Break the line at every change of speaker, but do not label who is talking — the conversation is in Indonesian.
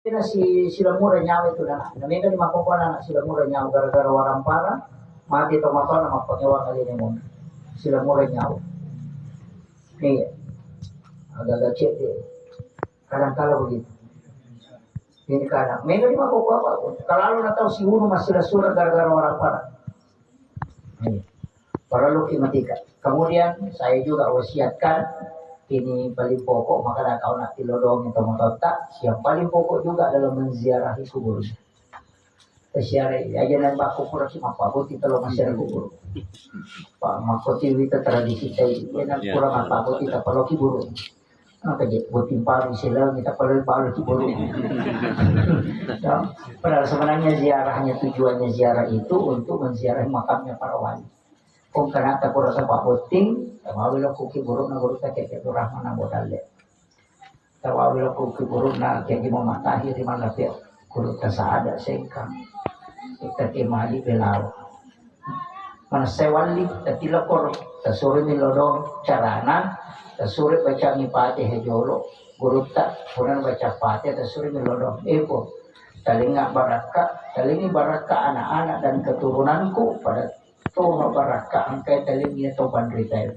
na sila mura nyawa itu na namega ni makukuha na sila mura nyawa gara-gara warang para mati to mato na mapangawa kali ni mo sila mura nyawa ni agak-agak cek deh kadang-kala begitu ini kadang mega ni makukuha pa kalau na tahu si uno masih surah gara-gara warang para para luki matika kemudian saya juga wasiatkan ini paling pokok maka kau nak tilodong itu tak yang paling pokok juga dalam menziarahi kubur tersiarai aja nan baku pura si mapago kita lo masih kubur pak makoti kita tradisi tadi nan kurang apa kita kalau kubur maka jadi buat timpal sila kita perlu kubur padahal sebenarnya ziarahnya tujuannya ziarah itu untuk menziarahi makamnya para wali kung kanata ko sa paputing tawawilo ko kiburo na guru ta kaya rahman na bodale tawawilo ko kiburo na kaya mo matahi ri malapit guru ta sa ada sengkang kita kimali belaw mana sewali tatila kor tasuri milodong carana tasuri baca ngipate hejolo guru ta punan baca pate tasuri milodong epo talinga baraka anak-anak dan keturunanku pada Tuhan baraka angkai talim niya to bandrita